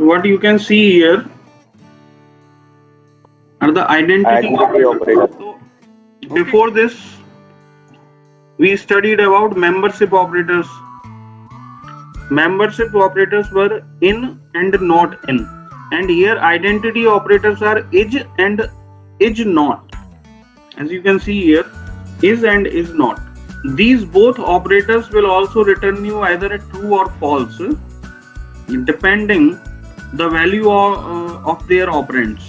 So what you can see here are the identity operators. So before this, we studied about membership operators. Membership operators were in and not in, and here identity operators are is and is not. As you can see here, is and is not. These both operators will also return you either a true or false, depending the value of their operands.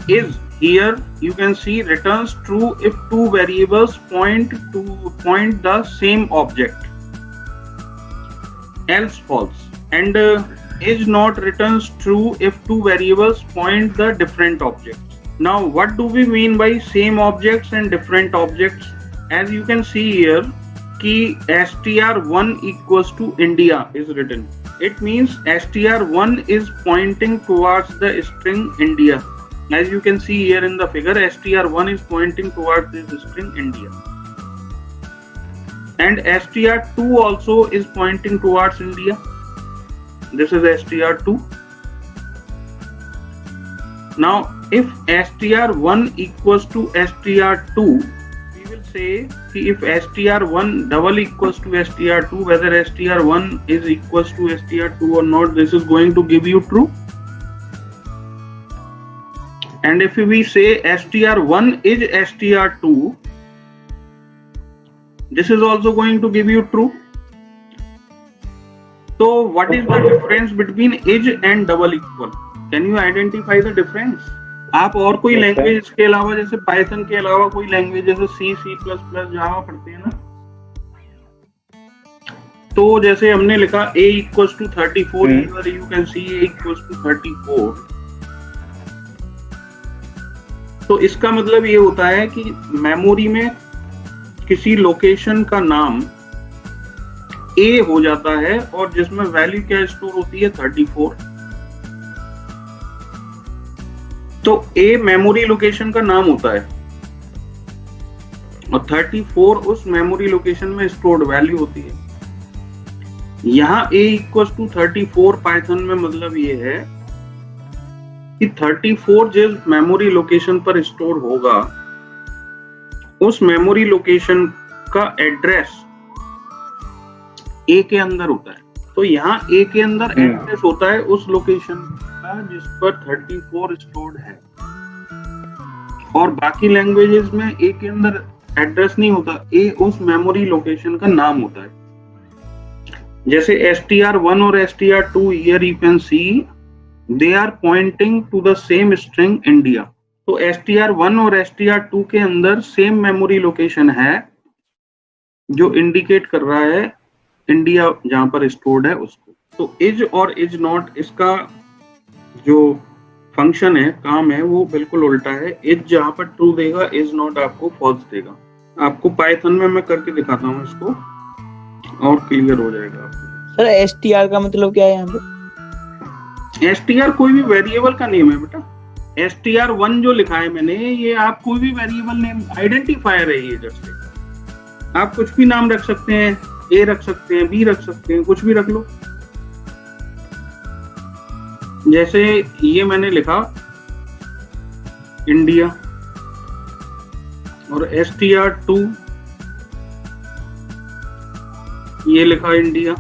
Is here you can see returns true if two variables point the same object, else false, and is not returns true if two variables point the different objects. Now what do we mean by same objects and different objects? As you can see here, key str1 equals to India is written. It means str1 is pointing towards the string India. As you can see here in the figure, str1 is pointing towards this string India. And str2 also is pointing towards India. This is str2. Now, if str1 equals to str2, we will say if str1 double equals to str2, whether str1 is equals to str2 or not, this is going to give you true. And if we say str1 is str2, this is also going to give you true. So what is the difference between is and double equal? Can you identify the difference? आप और कोई language के अलावा, जैसे Python के अलावा कोई language जैसे सी प्लस जावा पढ़ते हैं ना, तो जैसे हमने लिखा a equals to 34, you can see a equals to 34. तो इसका मतलब ये होता है कि मेमोरी में किसी लोकेशन का नाम A हो जाता है और जिसमें वैल्यू क्या स्टोर होती है 34. तो A मेमोरी लोकेशन का नाम होता है और 34 उस मेमोरी लोकेशन में स्टोर्ड वैल्यू होती है. यहाँ A इक्वल्स टू 34 पाइथन में मतलब ये है कि 34 जिस मेमोरी लोकेशन पर स्टोर होगा उस मेमोरी लोकेशन का एड्रेस A के अंदर होता है. तो यहाँ A के अंदर एड्रेस होता है उस लोकेशन का जिस पर 34 स्टोर्ड है, और बाकी लैंग्वेजेस में A के अंदर एड्रेस नहीं होता, A उस मेमोरी लोकेशन का नाम होता है. जैसे str1 और str2, here you can see they are pointing to the same string India. तो str1 और str2 के अंदर सेम मेमोरी लोकेशन है जो इंडिकेट कर रहा है इंडिया जहां पर स्टोर्ड है उसको. तो इज और इज नॉट, इसका जो फंक्शन है, काम है, वो बिल्कुल उल्टा है. इज जहां पर ट्रू देगा, इज नॉट आपको फॉल्स देगा. आपको पाइथन में मैं करके दिखाता हूँ इसको और क्लियर हो जाएगा आपको. सर str का मतलब क्या है यहाँ पे? str कोई भी वेरिएबल का नेम है बेटा. str1 जो लिखा है मैंने, ये आप कोई भी वेरिएबल नेम आइडेंटिफायर है. ये जैसे आप कुछ भी नाम रख सकते हैं, A रख सकते हैं, B रख सकते हैं, कुछ भी रख लो. जैसे ये मैंने लिखा इंडिया और str2 ये लिखा इंडिया,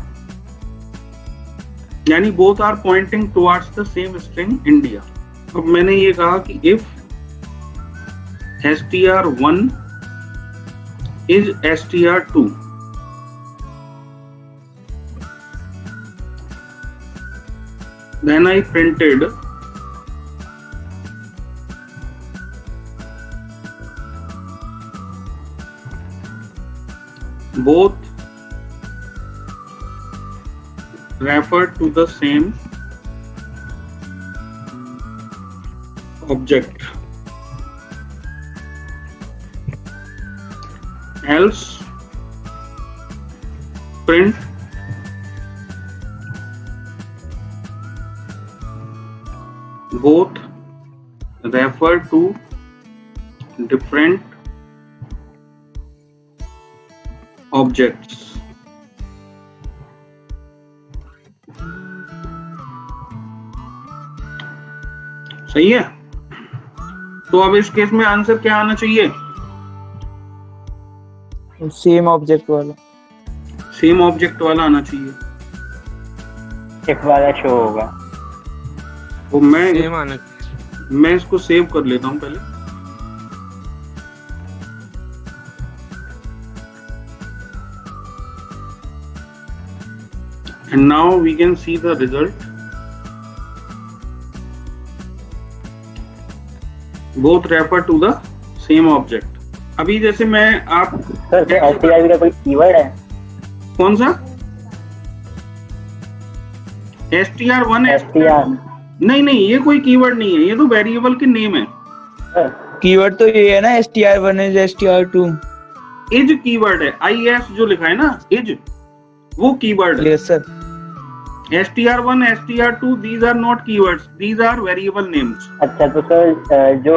यानी both are pointing towards the same string India. अब मैंने ये कहा कि if str1 is str2, then I printed both refer to the same object, else print both refer to different objects. सही है। तो अब इस केस में आंसर क्या आना चाहिए? सेम ऑब्जेक्ट वाला। सेम ऑब्जेक्ट वाला आना चाहिए। इफ वाला शो होगा। तो सेम आना चाहिए। मैं इसको सेव कर लेता हूं पहले। And now we can see the result. Both refer to the same object. अभी जैसे मैं आप सर STR का कोई कीवर्ड है? कौन सा? STR1 STR नहीं ये कोई कीवर्ड नहीं है, ये तो वेरिएबल के नेम है। कीवर्ड तो ये है ना, str1 is str2। Is keyword है, IS जो लिखा है ना इज, वो कीवर्ड है। Yes sir. STR1 STR2 these are not keywords, these are variable names. अच्छा, तो सर जो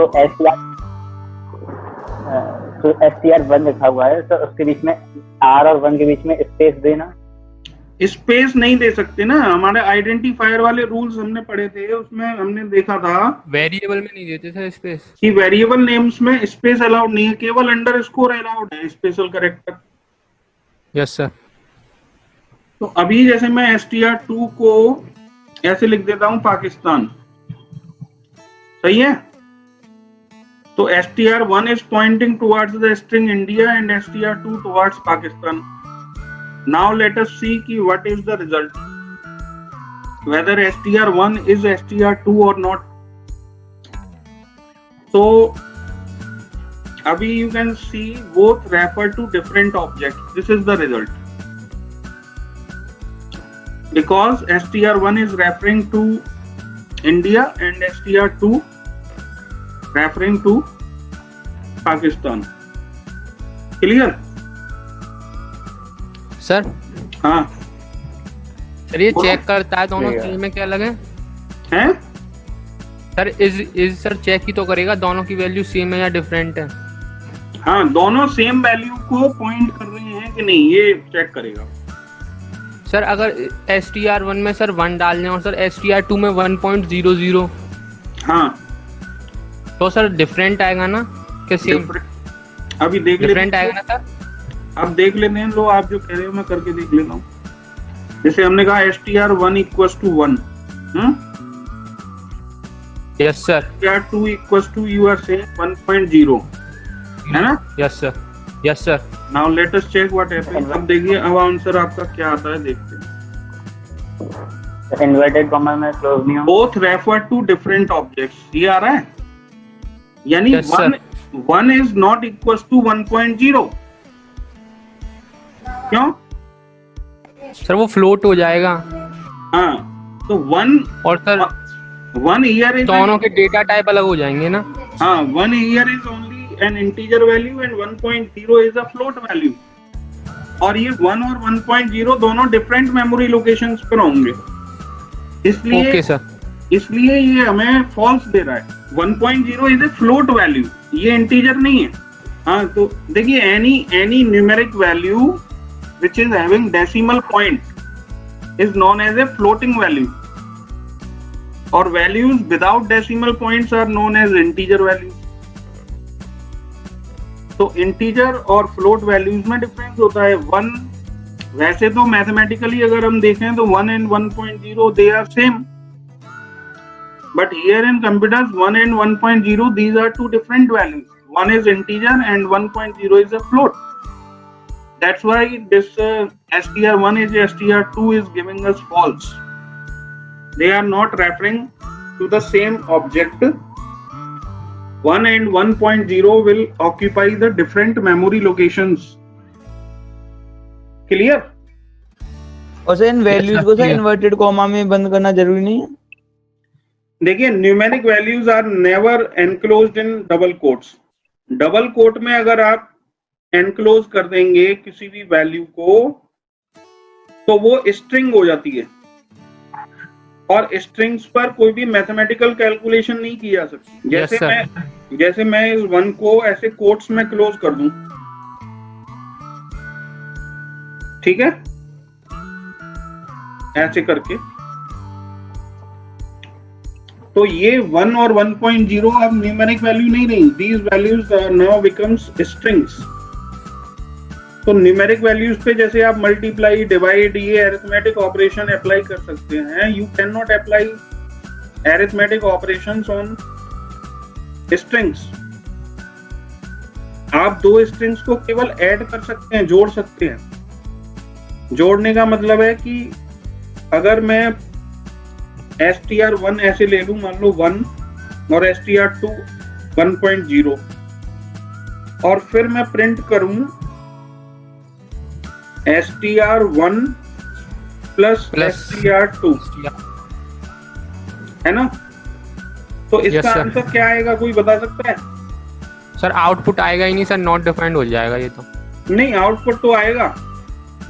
STR1 लिखा हुआ है तो उसके बीच में R और 1 के बीच में स्पेस देना। स्पेस नहीं दे सकते ना, हमारे आइडेंटिफायर वाले रूल्स हमने पढ़े थे, उसमें हमने देखा था वेरिएबल में नहीं देते सर स्पेस। कि वेरिएबल नेम्स में स्पेस अलाउड नहीं है, केवल अंडरस्कोर अलाउड है, स्पेशल कैरेक्टर। Yes sir. तो अभी जैसे मैं STR2 को ऐसे लिख देता हूं पाकिस्तान, सही है। तो STR1 is pointing towards the string India and STR2 towards Pakistan. Now let us see कि what is the result, whether STR1 is STR2 or not. So अभी you can see both refer to different objects. This is the result. Because STR1 is referring to India and STR2 referring to Pakistan. Clear? Sir हाँ sir ये check करता है दोनों चीज में क्या लगे हैं? सर इज सर चेक ही तो करेगा दोनों की वैल्यू सेम है या डिफरेंट है। हाँ, दोनों सेम वैल्यू को पॉइंट कर रहे हैं कि नहीं, ये चेक करेगा। सर अगर STR1 में सर 1 डाल दें और सर STR2 में 1.00, हाँ तो सर डिफरेंट आएगा ना कि सेम? अभी देख डिफरेंट लेते आएगा ना सर? अब देख लेते हैं। लो आप जो कह रहे हो मैं करके देख लेता हूँ। जैसे हमने कहा STR1 equals to 1, yes sir. STR2 equals to you are saying 1.0, है ना? Yes sir. Yes sir. Now let us check what happens. अब देखिए अब आंसर आपका क्या आता है, देखते हैं। इन्वर्टेड कॉमा में क्लोज नहीं हो। Both refer to different objects. ये आ रहा है, यानी Yes, sir. 1 is not equals to 1.0। क्यों? सर वो फ्लोट हो जाएगा। हाँ, तो 1 और सर 1 here is दोनों के डेटा टाइप अलग हो जाएंगे ना। हाँ, 1 here is only an integer value and 1.0 is a float value। और ये 1 और 1.0 दोनों डिफरेंट मेमोरी लोकेशंस पर होंगे, इसलिए ओके सर। इसलिए ये हमें फॉल्स दे रहा है। 1.0 इज ए फ्लोट वैल्यू, ये इंटीजर नहीं है। हाँ, तो देखिए any numeric value which is having decimal point is known as a floating value, और values without decimal points are known as integer values। तो इंटीजर और फ्लोट वैल्यूज में डिफरेंस होता है। 1 वैसे तो मैथमेटिकली अगर हम देखें तो 1 and 1.0 they are same, but here in computers 1 and 1.0 these are two different values. One is integer and 1.0 is a float. That's why this STR1 is STR2 is giving us false. They are not referring to the same object. 1 and 1.0 will occupy the different memory locations. Clear? और sir इन values को sir inverted comma में बंद करना जरूरी नहीं है? देखिए numeric values are never enclosed in double quotes. Double quote में अगर आप एनक्लोज कर देंगे किसी भी वैल्यू को तो वो स्ट्रिंग हो जाती है, और स्ट्रिंग्स पर कोई भी मैथमेटिकल कैलकुलेशन नहीं की जा सकती। जैसे मैं इस 1 को ऐसे कोट्स में क्लोज कर दूं, ठीक है, ऐसे करके तो ये 1 और 1.0 अब न्यूमेरिक वैल्यू नहीं रही, these values now becomes strings. तो न्यूमेरिक वैल्यूज पे जैसे आप मल्टीप्लाई, डिवाइड, ये अरिथमेटिक ऑपरेशन अप्लाई कर सकते हैं, you can not apply arithmetic operations on strings. आप दो स्ट्रिंग्स को केवल ऐड कर सकते हैं, जोड़ सकते हैं। जोड़ने का मतलब है कि अगर मैं str1 ऐसे ले लूं, मान लो 1 और str2 1.0, और फिर मैं प्रिंट करूं str1 प्लस str2, है ना? तो इसका आंसर क्या आएगा, कोई बता सकता है? सर आउटपुट आएगा ही नहीं सर, नॉट डिफाइंड हो जाएगा ये तो। नहीं, आउटपुट तो आएगा,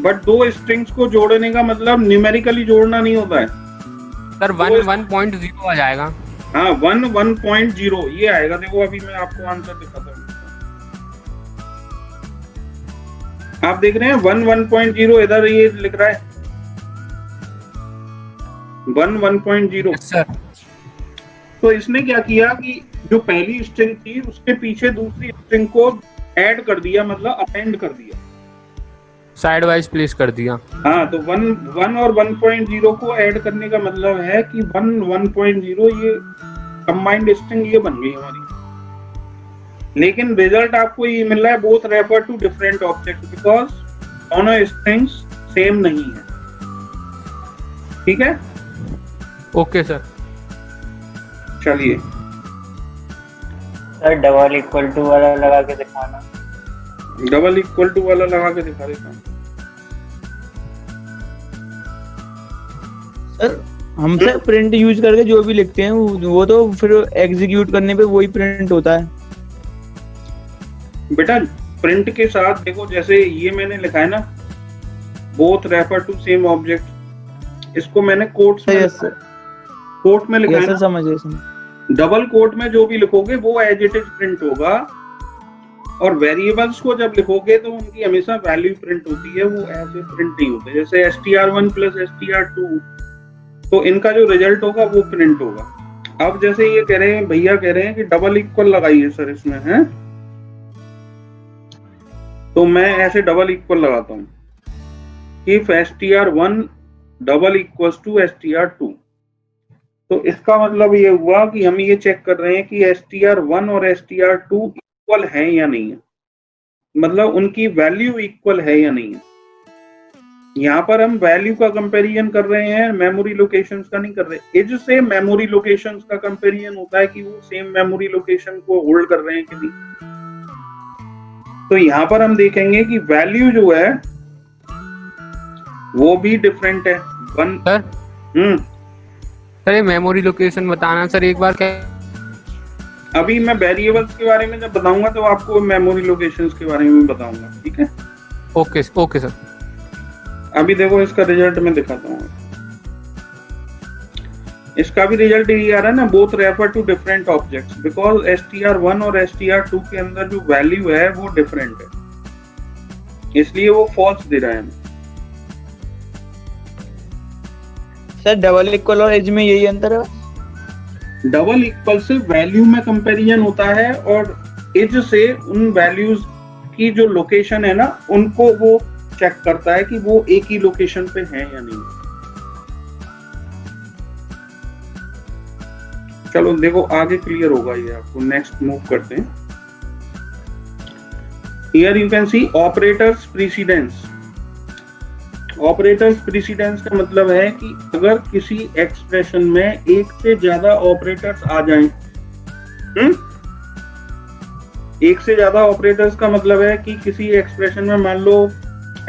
बट दो स्ट्रिंग्स को जोड़ने का मतलब न्यूमेरिकली जोड़ना नहीं होता है सर। 1.0 आ जाएगा। हाँ, 1.0 ये आएगा। देखो अभी मैं आपको आंसर दिखाता हूँ। आप देख रहे हैं 1.0, इधर ये लिख रहा है 1.0 सर। तो इसने क्या किया कि जो पहली स्ट्रिंग थी उसके पीछे दूसरी स्ट्रिंग को ऐड कर दिया, मतलब अपेंड कर दिया, साइड वाइज प्लेस कर दिया। हाँ, तो 1 और 1.0 को ऐड करने का मतलब है कि 1.0 ये कंबाइंड स्ट्रिंग ये बन गई हमारी। लेकिन रिजल्ट आपको ये मिल रहा है, both refer to different object, because दोनों स्ट्रिंग्स सेम नहीं है। ठीक है, ओके सर। चलिए सर डबल इक्वल टू वाला लगा के दिखाना। डबल इक्वल टू वाला लगा के दिखा देता हूँ। सर हम सर प्रिंट यूज करके जो भी लिखते हैं वो तो फिर एग्जीक्यूट करने पे वही प्रिंट होता है। बेटा प्रिंट के साथ देखो, जैसे ये मैंने लिखा है ना, both refer to same object, इसको मैंने कोट्स में, कोट में लिखा है ना। समझ गए। डबल कोट में जो भी लिखोगे वो एज इट इज प्रिंट होगा, और वेरिएबल्स को जब लिखोगे तो उनकी हमेशा वैल्यू प्रिंट होती है, वो ऐसे प्रिंट नहीं होते। जैसे str1 प्लस str2, तो इनका जो रिजल्ट होगा वो प्रिंट होगा। अब जैसे ये कह रहे हैं, भैया कह रहे हैं कि डबल इक्वल लगाइए सर इसमें, है तो मैं ऐसे डबल इक्वल लगाता हूँ, if str1 double equals to str2, तो इसका मतलब ये हुआ कि हम ये चेक कर रहे हैं कि str1 और str2 इक्वल है या नहीं है, मतलब उनकी वैल्यू इक्वल है या नहीं है। यहाँ पर हम वैल्यू का कंपैरिजन कर रहे हैं, मेमोरी लोकेशंस का नहीं कर रहे। इज से मेमोरी लोकेशंस का कंपैरिजन होता है कि वो सेम मेमोरी लोकेशन को होल्ड कर रहे हैं कि नहीं। तो यहाँ पर हम देखेंगे कि वैल्यू जो है वो भी डिफरेंट है। सर ये मेमोरी लोकेशन बताना सर एक बार। क्या अभी मैं वेरिएबल्स के बारे में जब बताऊंगा तो आपको मेमोरी लोकेशंस के बारे में बताऊंगा, ठीक है? Okay okay sir. अभी देखो इसका रिजल्ट मैं दिखाता हूँ। इसका भी रिजल्ट यही आ रहा है ना, both refer to different objects, because str1 और str2 के अंदर जो वैल्यू है वो डिफरेंट है, इसलिए वो फॉल्स दे रहा है हमें। सर डबल इक्वल और एज में यही अंतर है। डबल इक्वल से वैल्यू में कंपैरिजन होता है, और एज से उन वैल्यूज की जो लोकेशन है ना उनको वो चेक करता है कि वो एक ही लोकेशन पे है या नहीं। चलो देखो आगे क्लियर होगा ये आपको। नेक्स्ट मूव करते हैं। Here you can C operators precedence. Operators precedence का मतलब है कि अगर किसी एक्सप्रेशन में एक से ज्यादा ऑपरेटर्स आ जाएं, एक से ज्यादा ऑपरेटर्स का मतलब है कि किसी एक्सप्रेशन में मान लो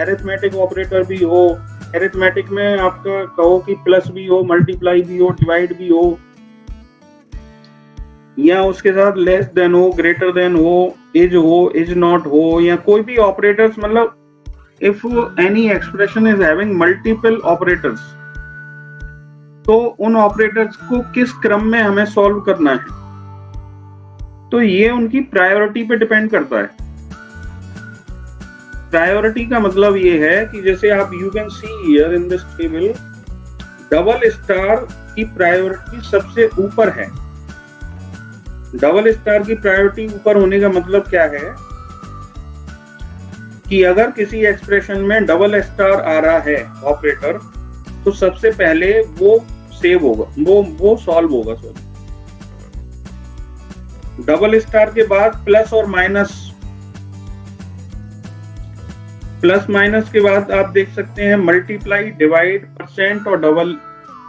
अरिथमेटिक ऑपरेटर भी हो, अरिथमेटिक में आपका कहो कि प्लस भी हो, मल्टीप्लाई भी हो, डिवाइड भी हो, या उसके साथ लेस देन हो, ग्रेटर देन हो, इज नॉट हो, या कोई भी ऑपरेटर्स, मतलब if any expression is having multiple operators, तो उन ऑपरेटर्स को किस क्रम में हमें सॉल्व करना है, तो ये उनकी प्रायोरिटी पे डिपेंड करता है। प्रायोरिटी का मतलब ये है कि जैसे आप you can see here in this table double star की प्रायोरिटी सबसे ऊपर है। डबल स्टार की प्रायोरिटी ऊपर होने का मतलब क्या है कि अगर किसी एक्सप्रेशन में डबल स्टार आ रहा है ऑपरेटर, तो सबसे पहले वो सेव होगा, वो सॉल्व होगा। सॉरी, डबल स्टार के बाद प्लस और माइनस, प्लस माइनस के बाद आप देख सकते हैं मल्टीप्लाई, डिवाइड, परसेंट और डबल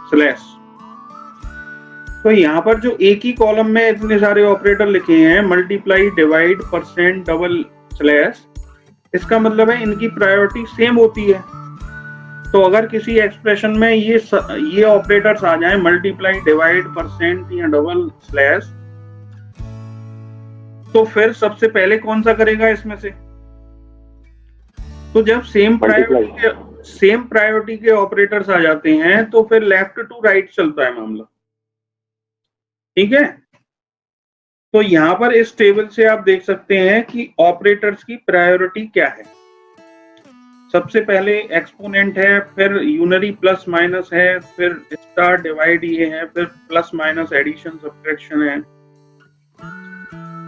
स्लैश। तो यहाँ पर जो एक ही कॉलम में इतने सारे ऑपरेटर लिखे हैं, multiply, divide, percent, double slash, इसका मतलब है इनकी प्रायोरिटी सेम होती है। तो अगर किसी एक्सप्रेशन में ये ऑपरेटर्स आ जाएं, मल्टीप्लाई, डिवाइड, परसेंट या डबल स्लैश, तो फिर सबसे पहले कौन सा करेगा इसमें से? तो जब सेम प्रायोरिटी के ऑपरेटर्स आ जाते हैं तो फिर लेफ्ट टू राइट चलता है मामला, ठीक है। तो यहाँ पर इस टेबल से आप देख सकते हैं कि ऑपरेटर्स की प्रायोरिटी क्या है। सबसे पहले एक्सपोनेंट है, फिर यूनरी प्लस माइनस है, फिर स्टार डिवाइड ये है, फिर प्लस माइनस एडिशन सब्ट्रैक्शन है,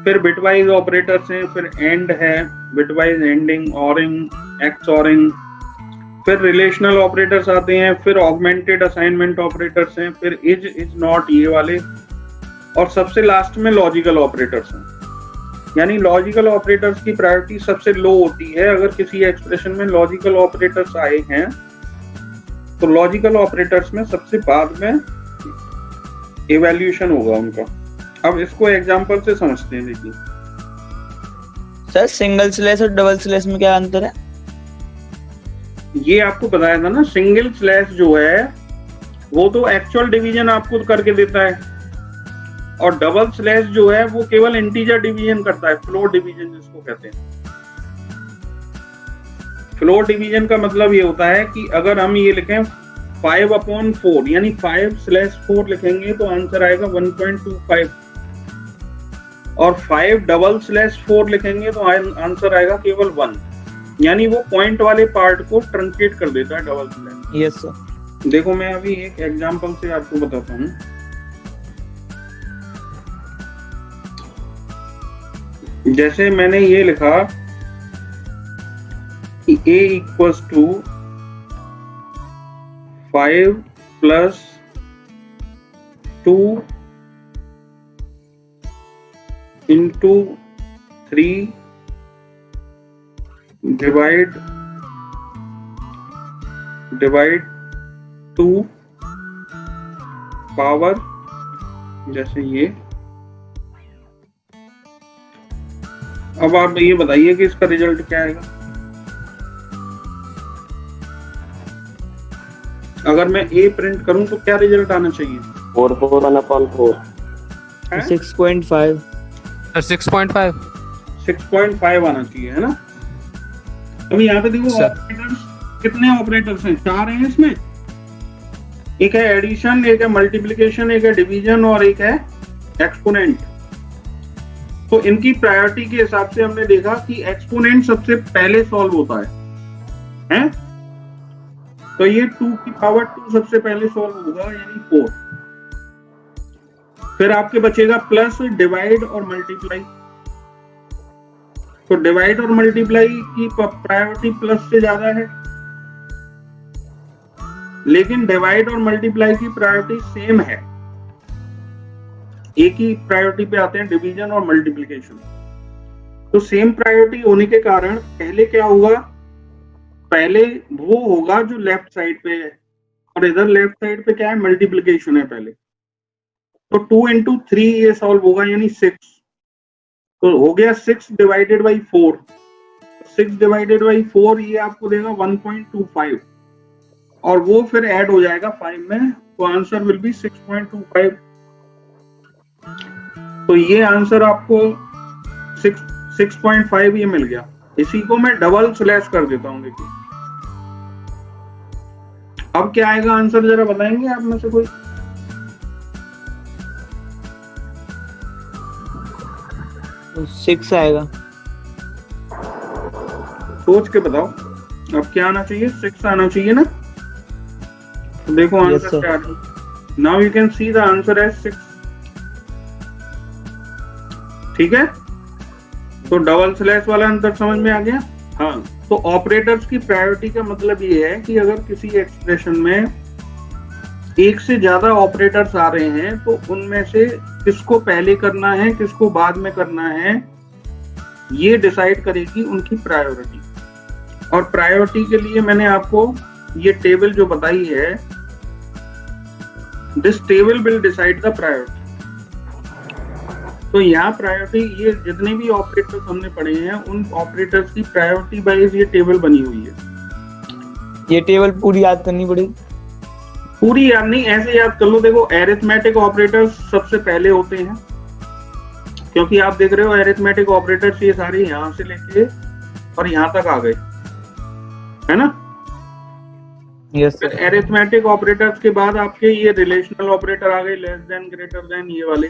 फिर बिटवाइज ऑपरेटर्स हैं, फिर एंड है, बिटवाइज एंडिंग, ऑरिंग, एक्सऑरिंग, फिर रिलेशनल ऑपरेटर्स आते हैं, फिर ऑगमेंटेड असाइनमेंट ऑपरेटर्स हैं, फिर इज नॉट ये वाले, और सबसे लास्ट में लॉजिकल ऑपरेटर्स हैं। यानी लॉजिकल ऑपरेटर्स की प्रायोरिटी सबसे लो होती है। अगर किसी एक्सप्रेशन में लॉजिकल ऑपरेटर्स आए हैं तो लॉजिकल ऑपरेटर्स में सबसे बाद में इवैल्यूएशन होगा उनका। अब इसको एग्जांपल से समझते हैं। देखिए सर, सिंगल स्लैश और डबल स्लैश में क्या अंतर है? ये आपको बताया था ना, सिंगल स्लैश जो है वो तो एक्चुअल डिवीजन आपको करके देता है, और डबल स्लैश जो है वो केवल इंटीजर डिवीजन करता है, फ्लोर डिवीजन जिसको कहते हैं। फ्लोर डिवीजन का मतलब ये होता है कि अगर हम ये लिखें 5/4 यानी 5/4 लिखेंगे तो आंसर आएगा 1.25, और 5/4 लिखेंगे तो आंसर आएगा केवल 1। यानी वो पॉइंट वाले पार्ट को ट्रंकेट कर देता है डबल स्लैश। Yes sir. देखो मैं अभी एक एग्जांपल से आपको बताता हूँ। जैसे मैंने ये लिखा कि a equals to 5 + 2 into 3 divide 2 power, जैसे ये। अब आप ये बताइए कि इसका रिजल्ट क्या आएगा। अगर मैं a प्रिंट करूं तो क्या रिजल्ट आना चाहिए? 4/4 6.5 6.5 आना चाहिए, है ना। अभी यहाँ पे देखो ऑपरेटर्स, कितने ऑपरेटर्स हैं? 4 हैं इसमें। एक है एडिशन, एक है मल्टीप्लिकेशन, एक है डिवीजन और एक है एक्सपोनेंट। तो इनकी प्रायोरिटी के हिसाब से हमने देखा कि एक्सपोनेंट सबसे पहले सॉल्व होता है? तो ये 2 की पावर 2 सबसे पहले सॉल्व होगा, यानी 4। फिर आपके बचेगा प्लस, डिवाइड और मल्टीप्लाई। तो डिवाइड और मल्टीप्लाई की प्रायोरिटी प्लस से ज्यादा है, लेकिन डिवाइड और मल्टीप्लाई की प्रायोरिटी सेम है। एक ही प्रायोरिटी पे आते हैं डिवीजन और मल्टीप्लिकेशन। तो सेम प्रायोरिटी होने के कारण पहले क्या होगा? पहले वो होगा जो लेफ्ट साइड पे है, और इधर लेफ्ट साइड पे क्या है? मल्टीप्लिकेशन है पहले। तो 2 × 3 ये सॉल्व होगा, यानी 6। तो हो गया 6 डिवाइडेड बाई 4। 6 डिवाइडेड बाई 4 ये आपको देगा 1.25, और वो फिर ऐड हो जाएगा 5 में, तो आंसर विल बी 6.25। तो ये आंसर आपको 6.5 ये मिल गया। इसी को मैं डबल स्लैश कर देता हूँ। देखिए अब क्या आएगा आंसर, जरा बताएंगे आप में से कोई? तो 6 आएगा। सोच के बताओ अब क्या आना चाहिए? 6 आना चाहिए ना। तो देखो आंसर क्या आ रहा है। Now you can see the answer as 6। ठीक है, तो डबल स्लैश वाला अंतर समझ में आ गया। हाँ, तो ऑपरेटर्स की प्रायोरिटी का मतलब ये है कि अगर किसी एक्सप्रेशन में एक से ज्यादा ऑपरेटर्स आ रहे हैं तो उनमें से किसको पहले करना है किसको बाद में करना है, ये डिसाइड करेगी उनकी प्रायोरिटी। और प्रायोरिटी के लिए मैंने आपको ये टेबल जो बताई है, this table will decide the priority. तो यहाँ प्रायोरिटी, ये जितने भी ऑपरेटर्स हमने पढ़े हैं उन ऑपरेटर्स की प्रायोरिटी वाइज ये टेबल बनी हुई है। ये टेबल पूरी याद करनी पड़ेगी? पूरी याद नहीं, ऐसे याद कर लो। देखो, अरिथमेटिक ऑपरेटर्स सबसे पहले होते हैं, क्योंकि आप देख रहे हो अरिथमेटिक ऑपरेटर्स ये सारे यहाँ से लेके और यहाँ तक आ गए, है ना। यस फिर अरिथमेटिक ऑपरेटर्स के बाद आपके ये रिलेशनल ऑपरेटर आ गए, लेस देन, ग्रेटर देन, ये वाले।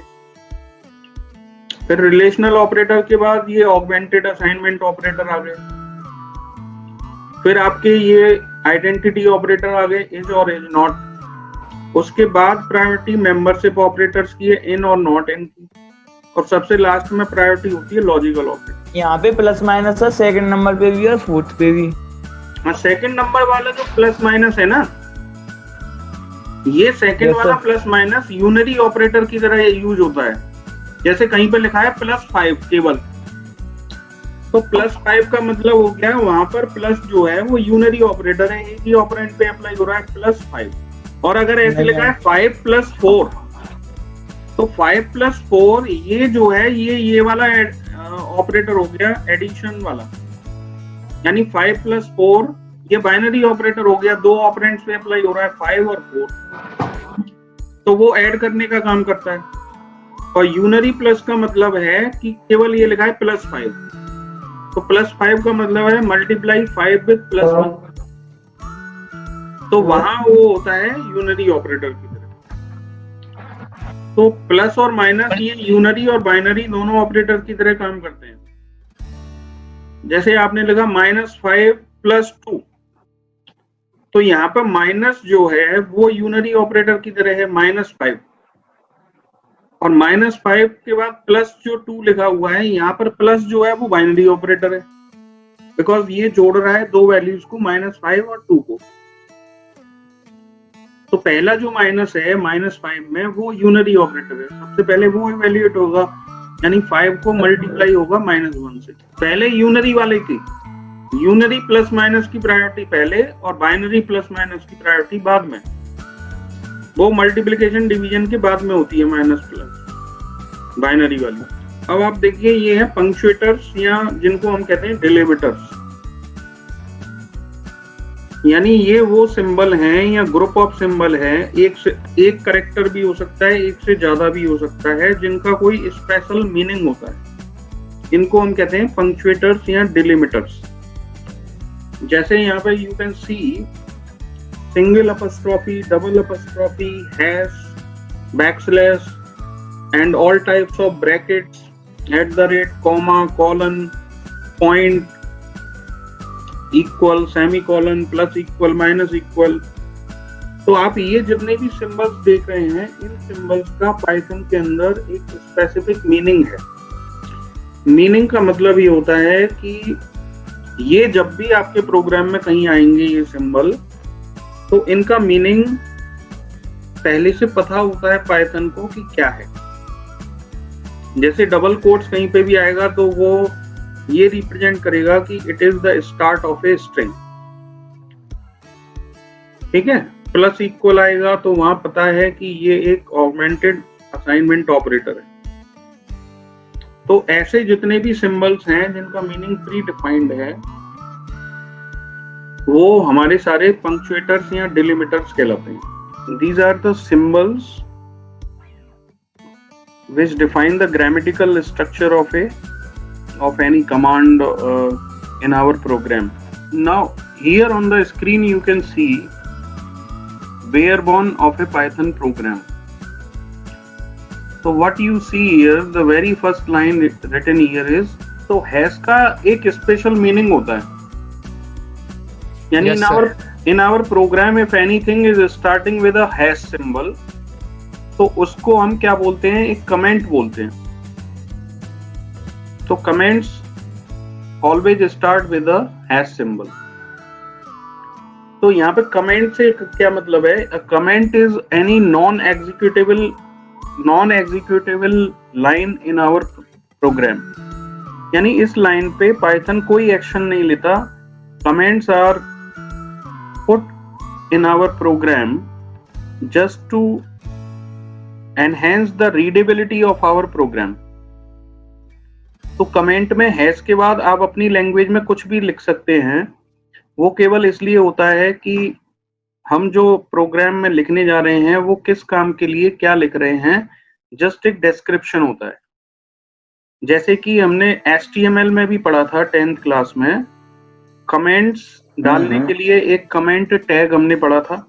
फिर रिलेशनल ऑपरेटर के बाद ये ऑगमेंटेड असाइनमेंट ऑपरेटर आ गए। फिर आपके ये आइडेंटिटी ऑपरेटर आ गए, इज और इज नॉट। उसके बाद प्रायोरिटी मेंबरशिप ऑपरेटर्स की है, इन और नॉट इन की। और सबसे लास्ट में प्रायोरिटी होती है लॉजिकल ऑपरेटर। यहाँ पे प्लस माइनस है सेकंड नंबर पे भी और फोर्थ पे भी। हाँ, सेकंड नंबर वाला जो प्लस माइनस है ना, ये सेकंड Yes, वाला sir. Plus minus unary operator की तरह यूज होता है। जैसे कहीं पे लिखा है +5 केवल, तो +5 का मतलब हो गया वहां पर प्लस जो है वो यूनरी ऑपरेटर है, एक ही ऑपरेंड पे अप्लाई हो रहा है +5। और अगर ऐसे लिखा है 5 + 4, तो 5 + 4 ये जो है ये वाला ऑपरेटर हो गया एडिशन वाला, यानी 5 + 4 ये बाइनरी ऑपरेटर हो गया, दो ऑपरेंड्स पे अप्लाई हो रहा है 5 और 4, तो वो ऐड करने का काम करता है। और यूनरी प्लस का मतलब है कि केवल ये लिखा है +5, तो +5 का मतलब है मल्टीप्लाई 5 विद +1, तो वहां वो होता है यूनरी ऑपरेटर की तरह। तो प्लस और माइनस ये यूनरी और बाइनरी दोनों ऑपरेटर की तरह काम करते हैं। जैसे आपने लिखा -5 + 2, तो यहाँ पर माइनस जो है वो यूनरी ऑपरेटर की तरह है -5, और -5 के बाद प्लस जो 2 लिखा हुआ है, यहाँ पर प्लस जो है वो बाइनरी ऑपरेटर है, बिकॉज ये जोड़ रहा है दो वैल्यूज को, -5 और 2 को। तो पहला जो माइनस है -5 में वो यूनरी ऑपरेटर है, सबसे पहले वो इवैल्यूएट होगा, यानी 5 को मल्टीप्लाई होगा -1 से। पहले यूनरी वाले की, यूनरी प्लस माइनस की प्रायोरिटी पहले और बाइनरी प्लस माइनस की प्रायोरिटी बाद में। वो मल्टीप्लिकेशन डिवीजन के बाद में होती है माइनस प्लस बाइनरी वाली। अब आप देखिए ये है पंक्चुएटर्स, या जिनको हम कहते हैं डिलिमिटर्स, यानी ये वो सिंबल हैं या ग्रुप ऑफ सिंबल है, एक करेक्टर भी हो सकता है, एक से ज्यादा भी हो सकता है, जिनका कोई स्पेशल मीनिंग होता है। इनको हम कहते हैं पंक्चुएटर्स या डिलिमिटर्स। जैसे यहाँ पे you can C single apostrophe, double apostrophe, hash, backslash, and all types of brackets, @ comma, colon, point, equal, semicolon, plus equal, minus equal। तो आप ये जितने भी सिंबल्स देख रहे हैं, इन सिंबल्स का पाइथन के अंदर एक स्पेसिफिक मीनिंग है। मीनिंग का मतलब ये होता है कि ये जब भी आपके प्रोग्राम में कहीं आएंगे ये सिंबल, तो इनका मीनिंग पहले से पता होता है पाइथन को कि क्या है। जैसे डबल कोट्स कहीं पे भी आएगा तो वो ये रिप्रेजेंट करेगा कि it is the start of a string, ठीक है। प्लस इक्वल आएगा तो वहां पता है कि ये एक ऑगमेंटेड असाइनमेंट ऑपरेटर है। तो ऐसे जितने भी सिंबल्स हैं जिनका मीनिंग प्री डिफाइंड है, वो हमारे सारे पंक्चुएटर्स या डिलिमिटर्स कहलाते हैं। These are the symbols which define the grammatical structure of any command in our program. Now here on the screen you can see bare bone of a Python program. So what you see here, the very first line written here is, तो hash का एक special meaning होता है, यानी Yes, in our program if anything is starting with a hash symbol, तो उसको हम क्या बोलते हैं, एक कमेंट बोलते हैं। तो comments always start with a hash symbol. तो यहाँ पे कमेंट से क्या मतलब है, a comment is any non executable line in our program. यानी इस लाइन पे पाइथन कोई एक्शन नहीं लेता। Comments are put in our program just to enhance the readability of our program. तो कमेंट में हैश के बाद आप अपनी लैंग्वेज में कुछ भी लिख सकते हैं। वो केवल इसलिए होता है कि हम जो प्रोग्राम में लिखने जा रहे हैं वो किस काम के लिए क्या लिख रहे हैं, जस्ट एक डिस्क्रिप्शन होता है। जैसे कि हमने HTML में भी पढ़ा था 10th क्लास में, कमेंट्स डालने के लिए एक कमेंट टैग हमने पढ़ा था,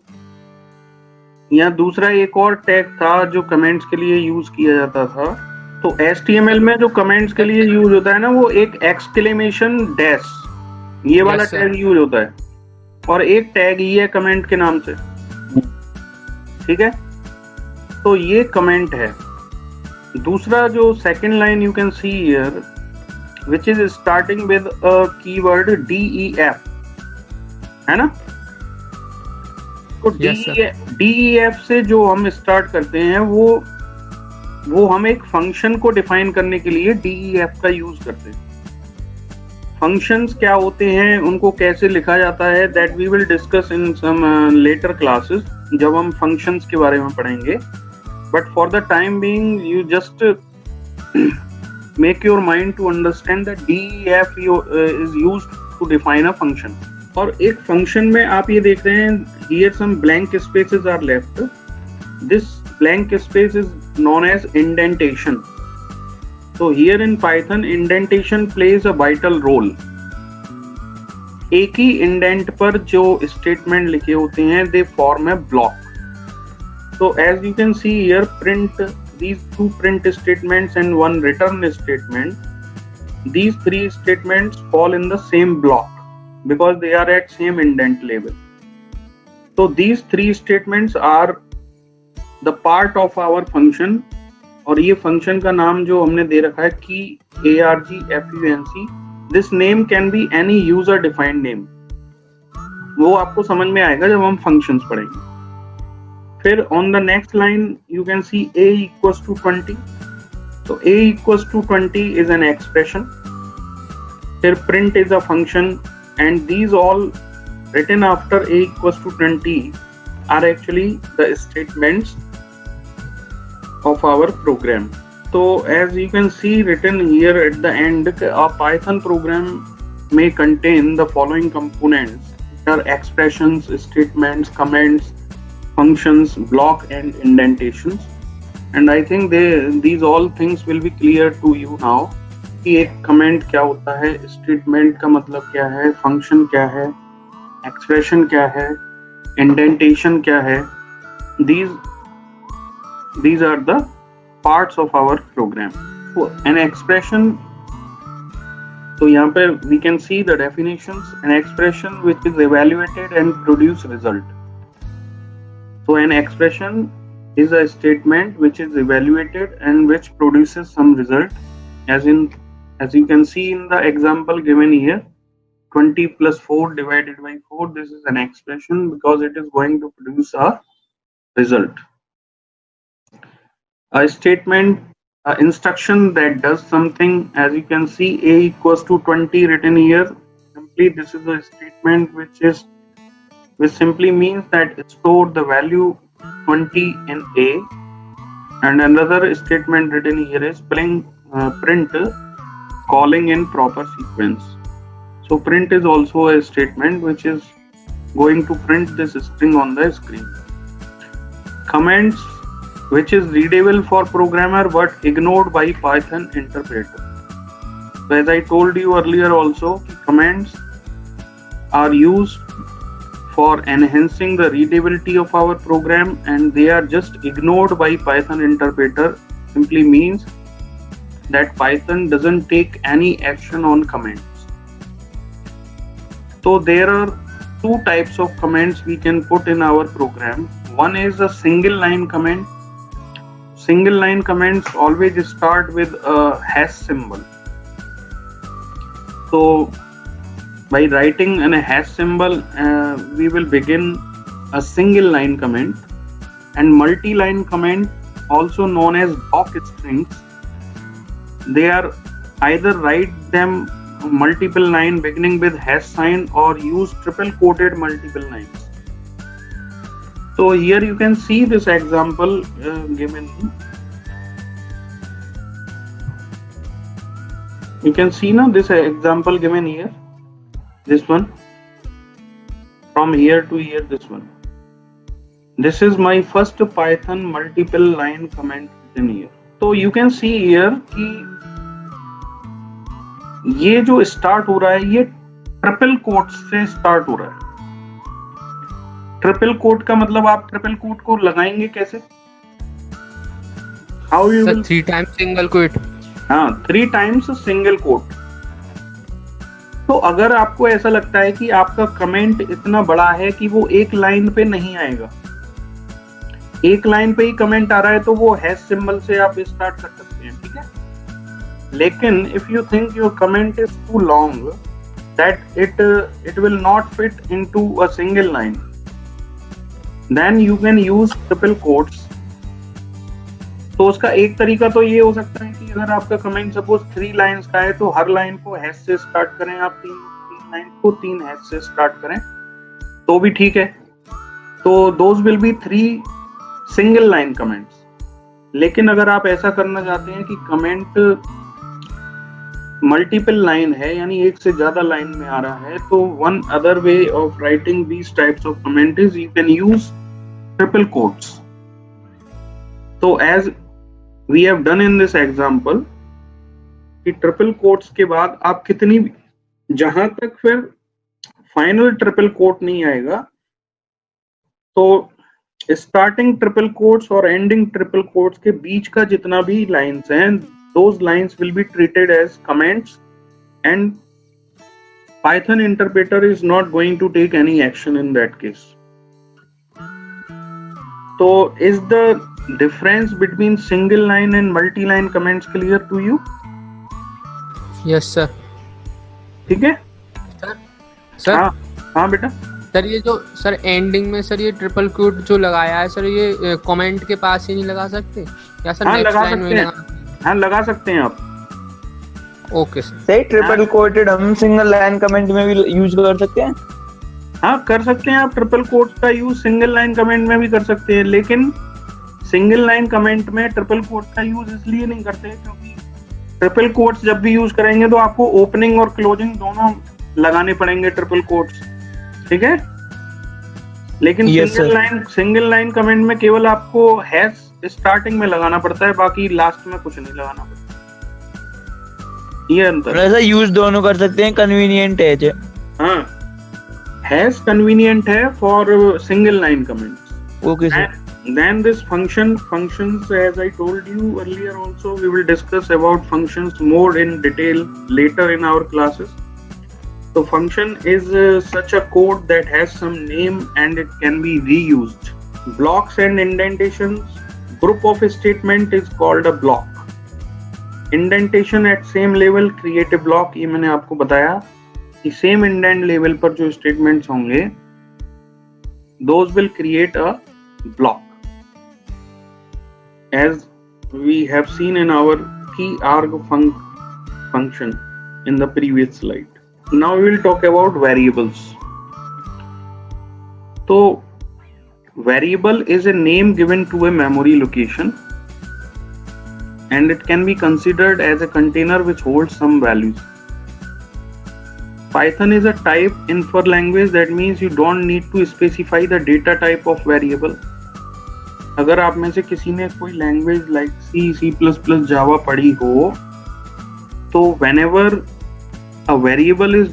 या दूसरा एक और टैग था जो कमेंट्स के लिए यूज किया जाता था। तो HTML में जो कमेंट्स के लिए यूज होता है ना, वो एक एक्सक्लेमेशन डैश, ये वाला टैग यूज होता है, और एक टैग ही है कमेंट के नाम से। ठीक है, तो ये कमेंट है। दूसरा जो second line you can see here, which is starting with a keyword DEF, है ना। तो DEF से जो हम स्टार्ट करते हैं वो हम एक फंक्शन को डिफाइन करने के लिए DEF का यूज करते हैं। फंक्शंस क्या होते हैं, उनको कैसे लिखा जाता है, that we will discuss in some later classes, जब हम फंक्शंस के बारे में पढ़ेंगे। But for the time being you just make your mind to understand that DEF is used to define a function. और एक फंक्शन में आप ये देख रहे हैं, here some blank spaces are left. This blank space is known as indentation. So here in Python, indentation plays a vital role. एक ही indent पर जो स्टेटमेंट लिखे होते हैं, they form a block. So as you can see here, these two print statements and one return statement, these three statements fall in the same block because they are at same indent level. So these three statements are the part of our function. और ये function का नाम जो हमने दे रखा है की ARGFUNC, this name can be any user defined name. वो आपको समझ में आएगा जब हम फंक्शंस पढ़ेंगे। फिर on the next line you can C A equals to 20। तो A equals to 20 is an expression. फिर print is a function, and these all written after A equals to 20 are actually the statements of our program. So as you can see written here at the end, a Python program may contain the following components: there are expressions, statements, comments, functions, block and indentations. And I think these all things will be clear to you now कि एक comment क्या होता है, statement का मतलब क्या है, function क्या है, expression क्या है, indentation क्या है। These are the parts of our program. So an expression, so यहाँ पे we can see the definitions. An expression which is evaluated and produce result. So an expression is a statement which is evaluated and which produces some result. As you can see in the example given here, 20 plus 4 divided by 4, this is an expression because it is going to produce a result. A statement, an instruction that does something, as you can see A equals to 20 written here. Simply this is a statement which simply means that store the value 20 in A. And another statement written here is print calling in proper sequence. So print is also a statement which is going to print this string on the screen. Comments, which is readable for programmer but ignored by Python interpreter. So as I told you earlier also, comments are used for enhancing the readability of our program, and they are just ignored by Python interpreter. Simply means that Python doesn't take any action on comments. So there are two types of comments we can put in our program. One is a single line comment single line comments always start with a hash symbol. So by writing in a hash symbol, we will begin a single line comment, and multi-line comment, also known as block strings, they are either write them multiple line beginning with hash sign or use triple quoted multiple lines. So here you can see this example given. You can see now this example given here, this one, from here to here, this one. This is my first Python multiple line comment in here. So you can see here कि ये जो start हो रहा है ये triple coat से start हो रहा है। ट्रिपल कोट का मतलब आप ट्रिपल कोट को लगाएंगे कैसे? How you will 3 times single quote. हाँ, 3 times सिंगल कोट। तो अगर आपको ऐसा लगता है कि आपका कमेंट इतना बड़ा है कि वो एक लाइन पे नहीं आएगा, एक लाइन पे ही कमेंट आ रहा है, तो वो हैश सिंबल से आप स्टार्ट कर सकते हैं, ठीक है। लेकिन if you think your comment is too long that it will not fit into a single line, then you can use triple quotes. तो उसका एक तरीका तो ये हो सकता है कि अगर आपका कमेंट सपोज 3 लाइन्स का है तो हर लाइन को हैश से स्टार्ट करें, आप 3 लाइन को 3 हैश से स्टार्ट करें तो भी ठीक है। तो those will be 3 single line comments. लेकिन अगर आप ऐसा करना चाहते हैं कि कमेंट मल्टीपल लाइन है, यानी एक से ज्यादा लाइन में आ रहा है, तो one other way of writing these types of comment is you can use triple quotes. तो as we have done in this example कि ट्रिपल कोट्स के बाद आप कितनी, जहां तक फिर फाइनल ट्रिपल कोट नहीं आएगा, तो स्टार्टिंग ट्रिपल कोट्स और एंडिंग ट्रिपल कोट्स के बीच का जितना भी लाइंस हैं, those lines will be treated as comments and Python interpreter is not going to take any action in that case. So is the difference between single line and multi-line comments clear to you? Yes sir. ठीक है sir? हाँ बेटा। Sir ये जो sir ending में sir ये triple coat जो लगाया है सर, ये कमेंट के पास ही नहीं लगा सकते या सर हाँ, नेक्स्ट लगा लाइन में सकते हैं। हाँ, लगा सकते हैं आप। Okay sir. सही, ट्रिपल कोटेड हम सिंगल लाइन कमेंट में भी यूज कर सकते हैं। हाँ, कर सकते हैं आप। ट्रिपल कोट का यूज सिंगल लाइन कमेंट में भी कर सकते हैं, लेकिन सिंगल लाइन कमेंट में ट्रिपल कोट का यूज इसलिए नहीं करते क्योंकि ट्रिपल कोट्स जब भी यूज करेंगे तो आपको ओपनिंग और क्लोजिंग दोनों लगाने पड़ेंगे ट्रिपल कोट्स, ठीक है। लेकिन सिंगल लाइन कमेंट में केवल आपको हैश स्टार्टिंग में लगाना पड़ता है, बाकी लास्ट में कुछ नहीं लगाना पड़ता। ये अंतर। ऐसा यूज दोनों कर सकते हैं, कन्वीनियंट है। हाँ, हैश कन्वीनियंट है for single line comments. Okay sir. Then this functions, as I told you earlier also, we will discuss about functions more in detail later in our classes. So function is such a code that has some name and it can be reused. Blocks and indentations, group of statement is called a block. Indentation at same level create a block. ये मैंने आपको बताया कि same indent level पर जो statements होंगे, those will create a block. As we have seen in our key arg function in the previous slide. Now we will talk about variables. So variable is a name given to a memory location and it can be considered as a container which holds some values. Python is a type infer language, that means you don't need to specify the data type of variable. अगर आप में से किसी ने कोई language like C++, जावा पढ़ी हो, तो whenever a variable is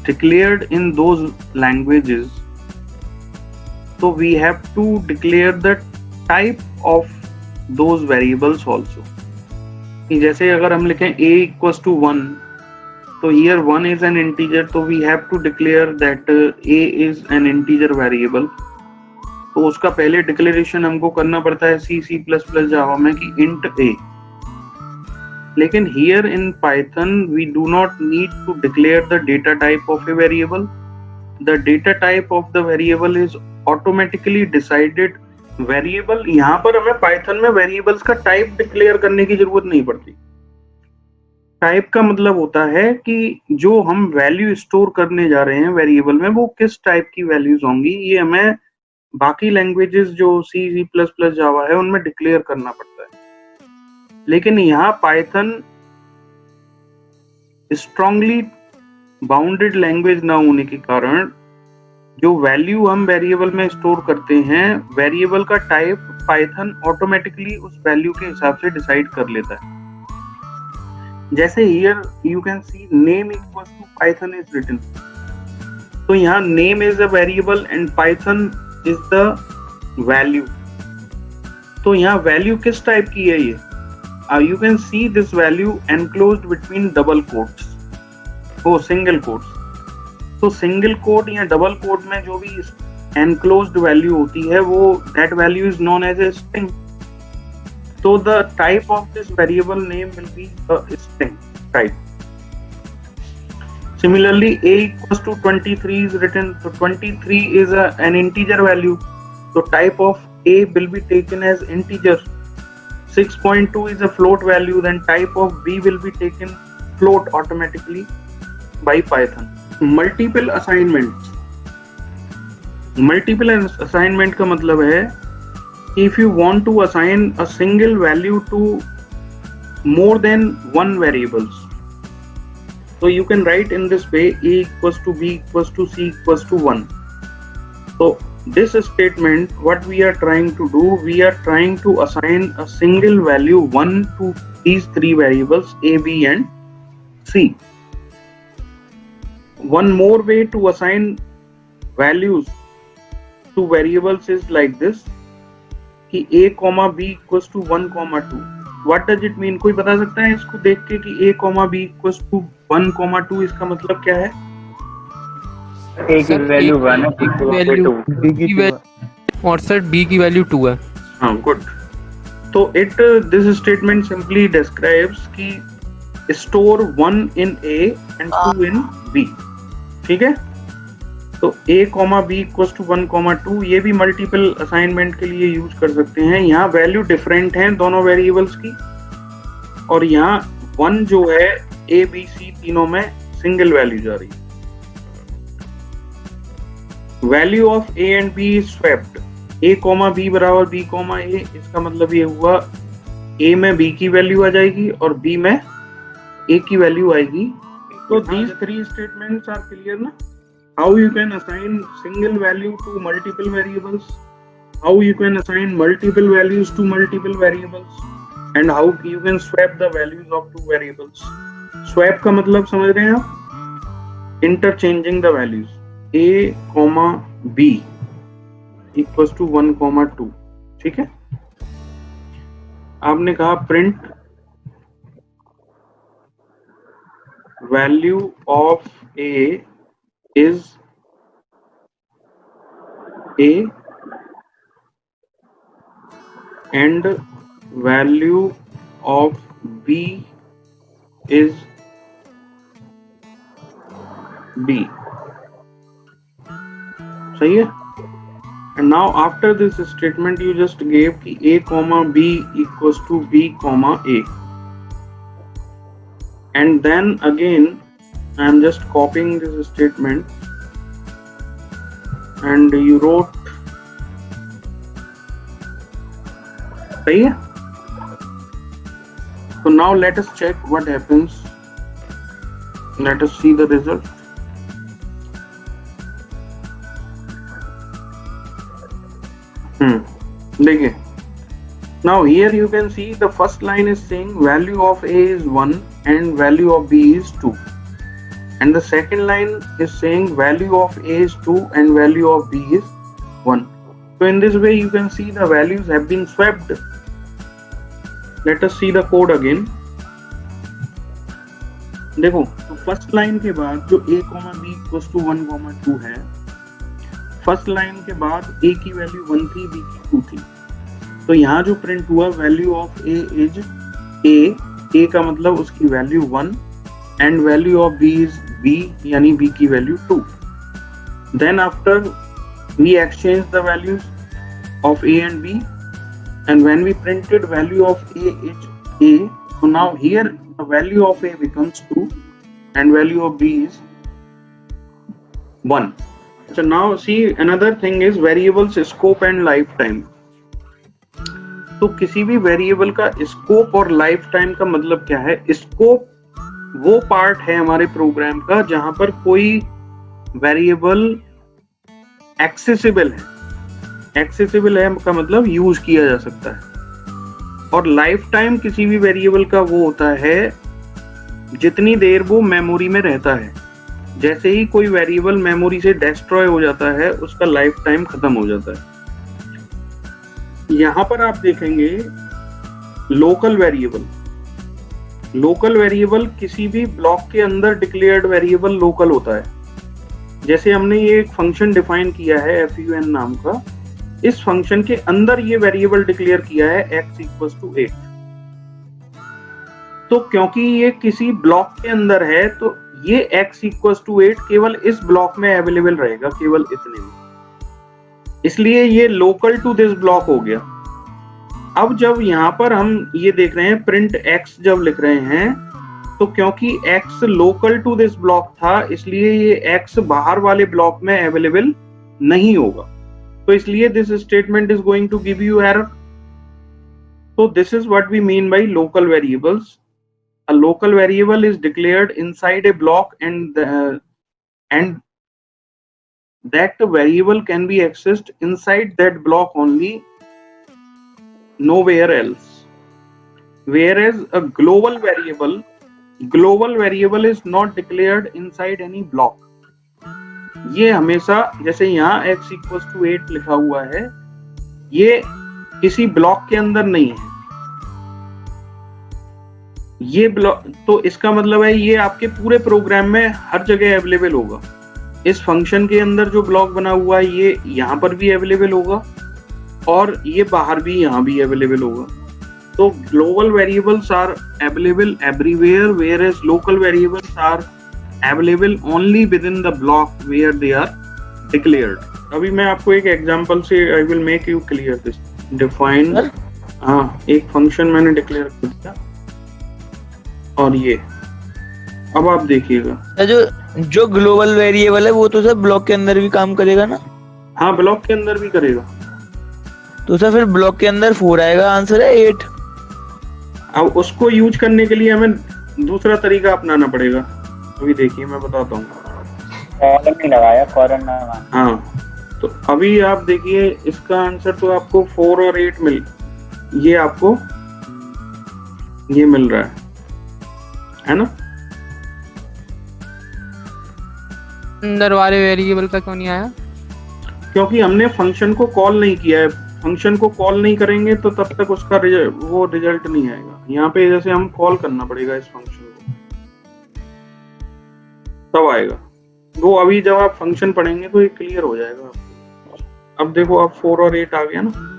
declared in those languages, so we have to declare the type of those variables also. जैसे अगर हम लिखें a equals to 1, तो here 1 is an integer, तो we have to declare that a is an integer variable. तो उसका पहले declaration हमको करना पड़ता है C++ जावा में कि int a. लेकिन here in Python we do not need to declare the data type of a variable. The data type of the variable is automatically decided. Variable यहाँ पर हमें Python में variables का type declare करने की जरूरत नहीं पड़ती. टाइप का मतलब होता है कि जो हम वैल्यू स्टोर करने जा रहे हैं वेरिएबल में वो किस टाइप की वैल्यूज होंगी, ये हमें बाकी लैंग्वेजेस जो C++ जावा है उनमें डिक्लेयर करना पड़ता है. लेकिन यहाँ पाइथन स्ट्रांगली बाउंडेड लैंग्वेज ना होने के कारण जो वैल्यू हम वेरिएबल में स्टोर करते हैं वेरिएबल का टाइप पाइथन ऑटोमेटिकली उस वैल्यू के हिसाब से डिसाइड कर लेता है. जैसे here you can see name equals to Python is written. तो यहाँ name is a variable and Python is the value. तो यहाँ value किस टाइप की है ये? You can see this value enclosed between double quotes. Oh, single quotes. तो single quote या double quote में जो भी enclosed value होती है वो that value is known as a string. So the type of this variable name will be a string type. Similarly, a equals to 23 is written. So 23 is an integer value. So type of a will be taken as integer. 6.2 is a float value. Then type of b will be taken float automatically by Python. Multiple assignments. Multiple assignment का मतलब है if you want to assign a single value to more than one variables, so you can write in this way a equals to b equals to c equals to 1. So this statement what we are trying to do, we are trying to assign a single value 1 to these three variables a, b and c. One more way to assign values to variables is like this कि a, b equals to 1, 2. What does it mean? कोई बता सकता है इसको देख के कि a, b equals to 1, 2 इसका मतलब क्या है? a की वैल्यू 1 है, b की वैल्यू 2 और सर b की वैल्यू 2 है. हाँ, गुड. तो this statement simply describes कि store 1 in a and 2 in b. ठीक है? तो a, b equals to 1, 2 ये भी मल्टीपल असाइनमेंट के लिए यूज कर सकते हैं. यहाँ वैल्यू डिफरेंट हैं दोनों वेरिएबल्स की और यहाँ 1 जो है a, b, c तीनों में सिंगल वैल्यू जा रही है. Value of a and b is swapped. a, b बराबर b, a इसका मतलब ये हुआ a में b की वैल्यू आ जाएगी और b में a की वैल्यू आएगी. तो these three statements are clear ना? How you can assign single value to multiple variables, how you can assign multiple values to multiple variables, and how you can swap the values of two variables. Swap का मतलब समझ रहे हैं आप? Interchanging the values. a, b equals to 1, 2. ठीक है? आपने कहा print value of a is a and value of b is b. सही है? And now after this statement you just gave कि a, b equals to b, a. And then again I am just copying this statement and you wrote. सही है? So now let us check what happens. Let us see the result. देखिए. Now here you can see the first line is saying value of a is 1 and value of b is 2. And the second line is saying value of a is 2 and value of b is 1. So in this way you can see the values have been swapped. Let us see the code again. देखो, तो first line के बाद जो a, b equals to 1, 2 है, first line के बाद a की value 1 थी, b की 2 थी, तो यहाँ जो प्रिंट हुआ value of a is a का मतलब उसकी value 1 and value of b is b यानी b की value 2. Then after we exchange the values of a and b, and when we printed value of a is a, so now here the value of a becomes 2 and value of b is 1. So now see another thing is variables scope and lifetime. तो किसी भी variable का scope और life time का मतलब क्या है? Scope वो पार्ट है हमारे प्रोग्राम का जहां पर कोई वेरिएबल एक्सेसिबल है. एक्सेसिबल है का मतलब यूज किया जा सकता है. और लाइफ टाइम किसी भी वेरिएबल का वो होता है जितनी देर वो मेमोरी में रहता है. जैसे ही कोई वेरिएबल मेमोरी से डिस्ट्रॉय हो जाता है उसका लाइफ टाइम खत्म हो जाता है. यहां पर आप देखेंगे लोकल वेरिएबल. लोकल वेरिएबल किसी भी ब्लॉक के अंदर डिक्लेयर्ड वेरिएबल लोकल होता है. जैसे हमने ये एक फंक्शन डिफाइन किया है fun नाम का. इस फंक्शन के अंदर ये वेरिएबल डिक्लेयर किया है x इक्वल्स टू 8. तो क्योंकि ये किसी ब्लॉक के अंदर है तो ये x इक्वल्स टू 8 केवल इस ब्लॉक में अवेलेबल रहेगा, केवल इतने में. इसलिए ये लोकल टू दिस ब्लॉक हो गया. अब जब यहाँ पर हम ये देख रहे हैं प्रिंट x जब लिख रहे हैं तो क्योंकि x local to this block था इसलिए ये x बाहर वाले ब्लॉक में अवेलेबल नहीं होगा. तो इसलिए this statement is going to give you error. तो this is what we mean by local variables. A local variable is declared inside a block and that variable can be accessed inside that block only, nowhere else. Whereas a global variable is not declared inside any block. ये हमेशा जैसे यहाँ x equals to 8 लिखा हुआ है ये किसी block के अंदर नहीं है. ये ब्लॉक तो इसका मतलब है ये आपके पूरे प्रोग्राम में हर जगह अवेलेबल होगा. इस फंक्शन के अंदर जो ब्लॉक बना हुआ है ये यहाँ पर भी अवेलेबल होगा और ये बाहर भी यहाँ भी अवेलेबल होगा. तो global variables are available everywhere whereas local variables are available only within the block where they are declared. अभी मैं आपको एक एग्जांपल से I will make you clear this. Define एक फंक्शन मैंने डिक्लेयर कर दिया और ये अब आप देखिएगा जो ग्लोबल वेरिएबल है वो तो सर ब्लॉक के अंदर भी काम करेगा ना? हाँ ब्लॉक के अंदर भी करेगा. तो सर फिर ब्लॉक के अंदर 4 आएगा, आंसर है 8. अब उसको यूज करने के लिए हमें दूसरा तरीका अपनाना पड़ेगा. अभी देखिए मैं बताता हूँ. कॉलम नहीं लगाया, कॉलम ना लगाया. हाँ तो अभी आप देखिए इसका आंसर तो आपको 4 और 8 ये आपको ये मिल रहा है ना? अंदर वाले वेरिएबल का क्यों नहीं आया? क्योंकि हमने फंक्शन को कॉल नहीं किया है. फंक्शन को कॉल नहीं करेंगे तो तब तक उसका वो रिजल्ट नहीं आएगा. यहाँ पे जैसे हम कॉल करना पड़ेगा इस फंक्शन को तब आएगा वो. अभी जब आप फंक्शन पढ़ेंगे तो ये क्लियर हो जाएगा आपको. अब देखो आप 4 और 8 आ गया ना.